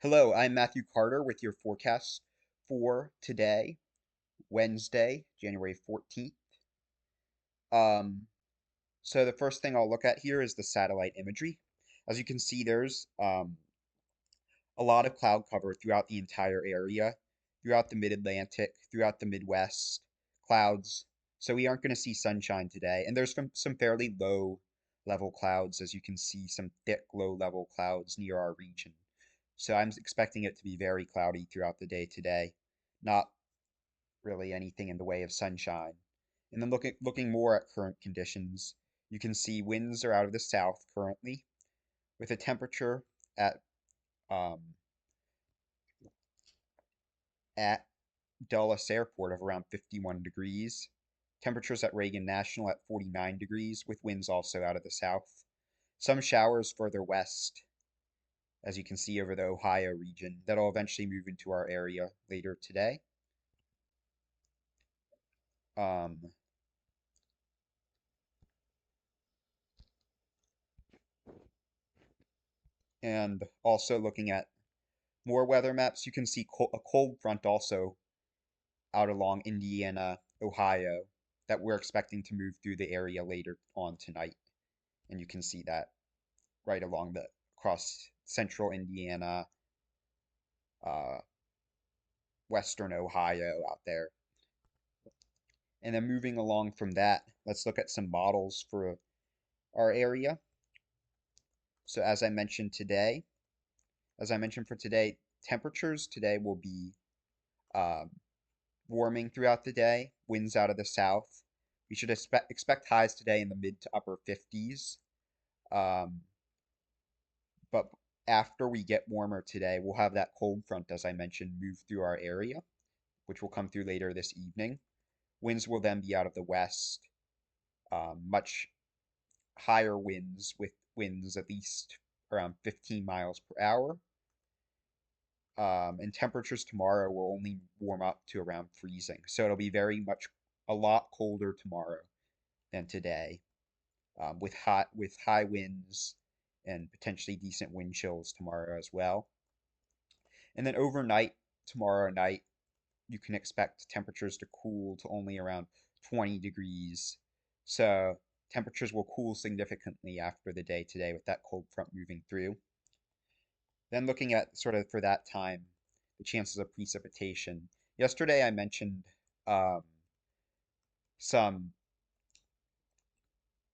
Hello, I'm Matthew Carter with your forecast for today, Wednesday, January 14th. Um, so the first thing I'll look at here is the satellite imagery. As you can see, there's a lot of cloud cover throughout the entire area, throughout the mid-Atlantic, throughout the Midwest, clouds. So we aren't going to see sunshine today. And there's some fairly low level clouds, as you can see, some thick low level clouds near our region. So I'm expecting it to be very cloudy throughout the day today. Not really anything in the way of sunshine. And then looking more at current conditions, you can see winds are out of the south currently, with a temperature at um, at Dulles Airport of around 51 degrees. Temperatures at Reagan National at 49 degrees, with winds also out of the south. Some showers further west, as you can see over the Ohio region, that'll eventually move into our area later today. Um, and also looking at more weather maps, you can see a cold front also out along Indiana, Ohio, that we're expecting to move through the area later on tonight. And you can see that right along the across central Indiana, uh, western Ohio out there. And then moving along from that, let's look at some models for our area. So as I mentioned for today, temperatures today will be um, warming throughout the day, winds out of the south. We should expect highs today in the mid to upper 50s. Um, but after we get warmer today, we'll have that cold front, as I mentioned, move through our area, which will come through later this evening. Winds will then be out of the west, much higher winds, with winds at least around 15 miles per hour. And temperatures tomorrow will only warm up to around freezing. So it'll be very much a lot colder tomorrow than today, with high winds and potentially decent wind chills tomorrow as well. And then overnight, tomorrow night, you can expect temperatures to cool to only around 20 degrees. So temperatures will cool significantly after the day today with that cold front moving through. Then looking at sort of for that time, the chances of precipitation. Yesterday I mentioned um, some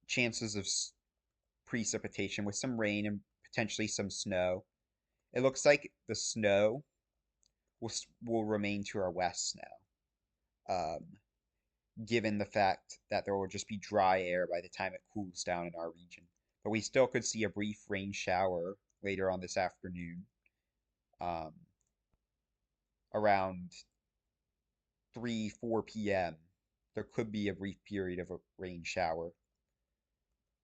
chances of precipitation with some rain and potentially some snow. It looks like the snow will remain to our west now, given the fact that there will just be dry air by the time it cools down in our region. But we still could see a brief rain shower later on this afternoon, um, around 3, 4 p.m. There could be a brief period of a rain shower,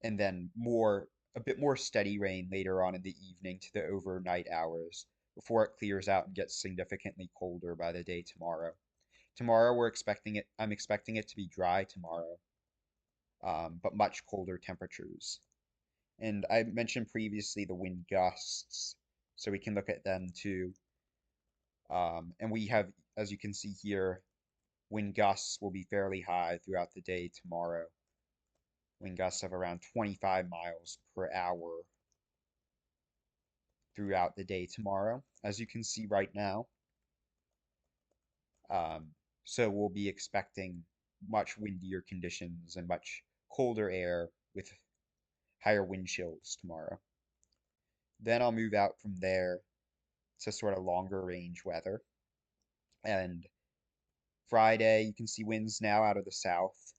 and then a bit more steady rain later on in the evening to the overnight hours before it clears out and gets significantly colder by the day tomorrow. Tomorrow I'm expecting it to be dry tomorrow, but much colder temperatures. And I mentioned previously the wind gusts, so we can look at them too. And we have, as you can see here, wind gusts will be fairly high throughout the day tomorrow. Wind gusts of around 25 miles per hour throughout the day tomorrow, as you can see right now. Um, so we'll be expecting much windier conditions and much colder air with higher wind chills tomorrow. Then I'll move out from there to sort of longer range weather. And Friday, you can see winds now out of the south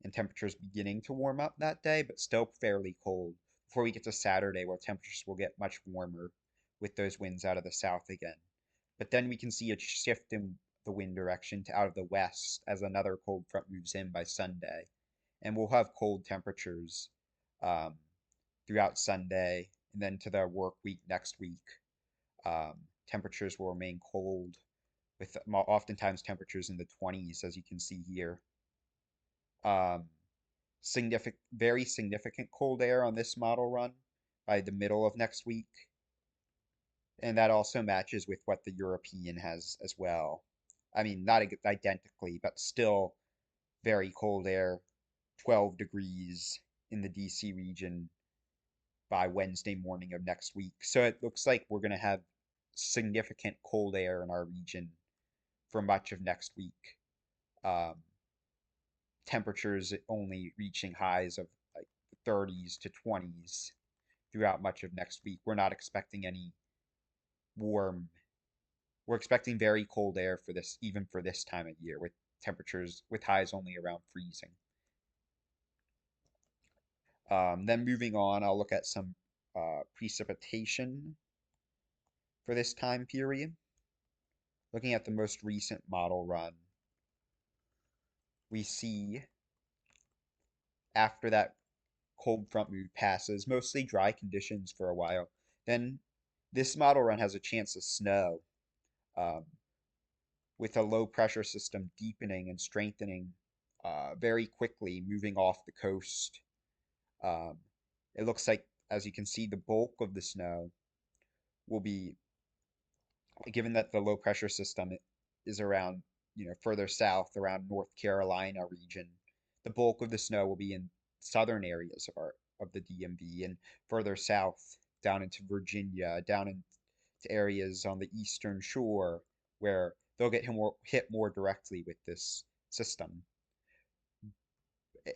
and temperatures beginning to warm up that day, but still fairly cold before we get to Saturday, where temperatures will get much warmer with those winds out of the south again. But then we can see a shift in the wind direction to out of the west as another cold front moves in by Sunday. And we'll have cold temperatures um, throughout Sunday and then to the work week next week. Temperatures will remain cold with oftentimes temperatures in the 20s, as you can see here. Um, very significant cold air on this model run by the middle of next week. And that also matches with what the European has as well. I mean, not identically, but still very cold air, 12 degrees in the DC region by Wednesday morning of next week. So it looks like we're going to have significant cold air in our region for much of next week. Um, Temperatures only reaching highs of like 30s to 20s throughout much of next week. We're not expecting any warm. We're expecting very cold air for this, even for this time of year, with temperatures with highs only around freezing. Then moving on, I'll look at some precipitation for this time period. Looking at the most recent model run, we see after that cold front move passes, mostly dry conditions for a while. Then this model run has a chance of snow, um, with a low pressure system deepening and strengthening very quickly, moving off the coast. Um, it looks like, as you can see, the bulk of the snow will be, given that the low pressure system is around, further south around North Carolina region, the bulk of the snow will be in southern areas of the DMV and further south down into Virginia, down into areas on the eastern shore where they'll get hit more directly with this system.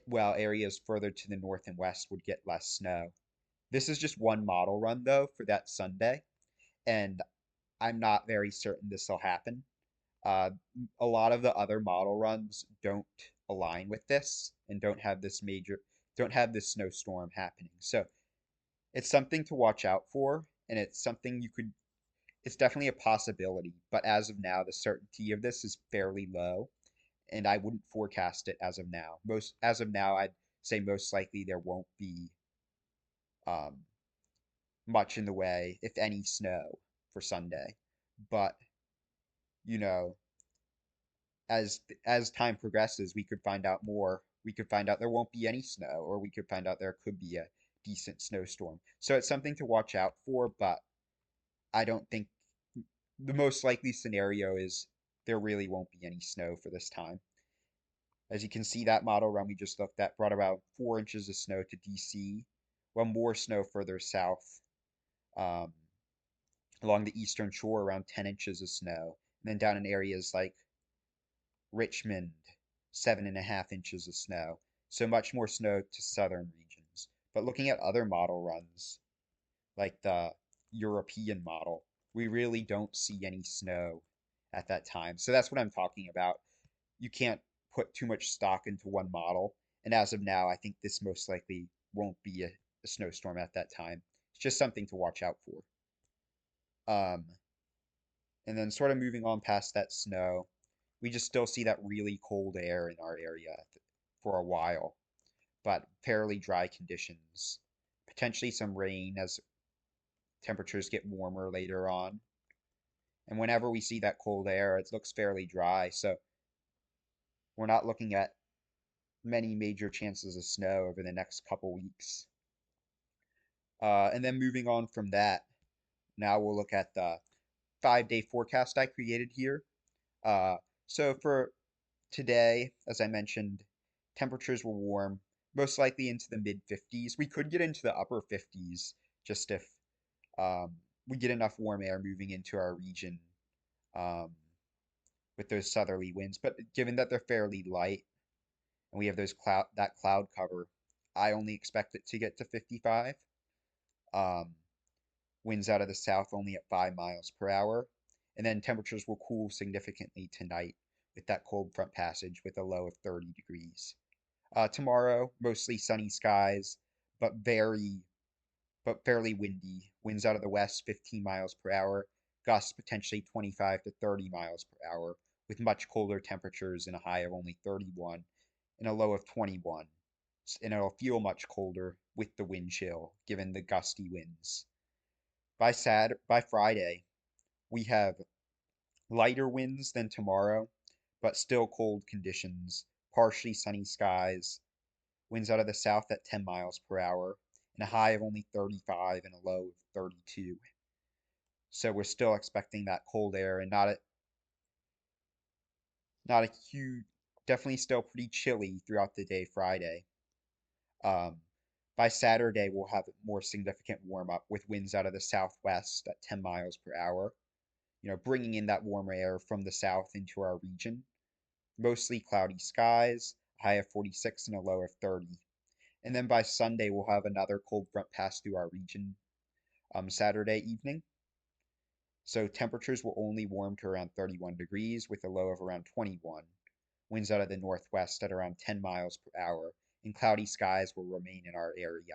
While areas further to the north and west would get less snow. This is just one model run though for that Sunday, and I'm not very certain this will happen. Uh, a lot of the other model runs don't align with this and don't have this snowstorm happening. So it's something to watch out for, and it's definitely a possibility. But as of now, the certainty of this is fairly low, and I wouldn't forecast it as of now. As of now, I'd say most likely there won't be um, much in the way, if any, snow for Sunday. But you know, as time progresses, we could find out more. We could find out there won't be any snow, or we could find out there could be a decent snowstorm. So it's something to watch out for, but I don't think the most likely scenario is there really won't be any snow for this time. As you can see, that model run we just looked at brought about 4 inches of snow to DC, while more snow further south, um, along the eastern shore, around 10 inches of snow, and then down in areas like Richmond, 7.5 inches of snow. So much more snow to southern regions. But looking at other model runs, like the European model, we really don't see any snow at that time. So that's what I'm talking about. You can't put too much stock into one model. And as of now, I think this most likely won't be a snowstorm at that time. It's just something to watch out for. Um, and then sort of moving on past that snow, we just still see that really cold air in our area for a while, but fairly dry conditions. Potentially some rain as temperatures get warmer later on. And whenever we see that cold air, it looks fairly dry, so we're not looking at many major chances of snow over the next couple weeks. And then moving on from that, now we'll look at the 5-day forecast I created here. Uh, so for today, as I mentioned, temperatures were warm, most likely into the mid 50s. We could get into the upper 50s just if um, we get enough warm air moving into our region um, with those southerly winds. But given that they're fairly light and we have that cloud cover, I only expect it to get to 55. Um, Winds out of the south only at 5 miles per hour. And then temperatures will cool significantly tonight with that cold front passage with a low of 30 degrees. Tomorrow, mostly sunny skies, but fairly windy. Winds out of the west 15 miles per hour, gusts potentially 25 to 30 miles per hour, with much colder temperatures and a high of only 31 and a low of 21. And it'll feel much colder with the wind chill, given the gusty winds. By Friday, we have lighter winds than tomorrow, but still cold conditions, partially sunny skies, winds out of the south at 10 miles per hour, and a high of only 35 and a low of 32. So we're still expecting that cold air and not a huge, definitely still pretty chilly throughout the day Friday. Um, by Saturday, we'll have a more significant warm up with winds out of the southwest at 10 miles per hour, bringing in that warmer air from the south into our region. Mostly cloudy skies, a high of 46 and a low of 30. And then by Sunday, we'll have another cold front pass through our region Saturday evening. So temperatures will only warm to around 31 degrees with a low of around 21. Winds out of the northwest at around 10 miles per hour, and cloudy skies will remain in our area.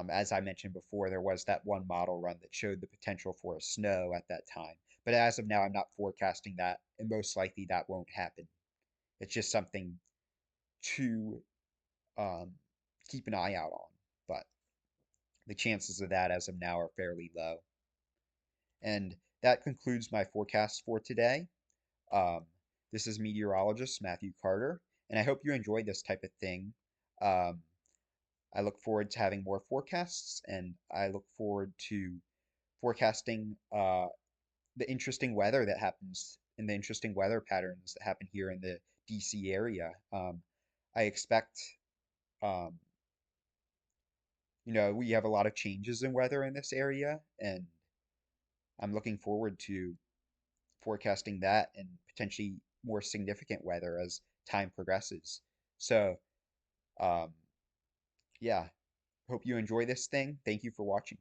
As I mentioned before, there was that one model run that showed the potential for a snow at that time. But as of now, I'm not forecasting that, and most likely that won't happen. It's just something to um, keep an eye out on. But the chances of that as of now are fairly low. And that concludes my forecast for today. Um, this is meteorologist Matthew Carter, and I hope you enjoy this type of thing. Um, I look forward to having more forecasts, and I look forward to forecasting the interesting weather that happens and the interesting weather patterns that happen here in the DC area. I expect, um, we have a lot of changes in weather in this area, and I'm looking forward to forecasting that and potentially more significant weather as time progresses. So, um, yeah, hope you enjoy this thing. Thank you for watching.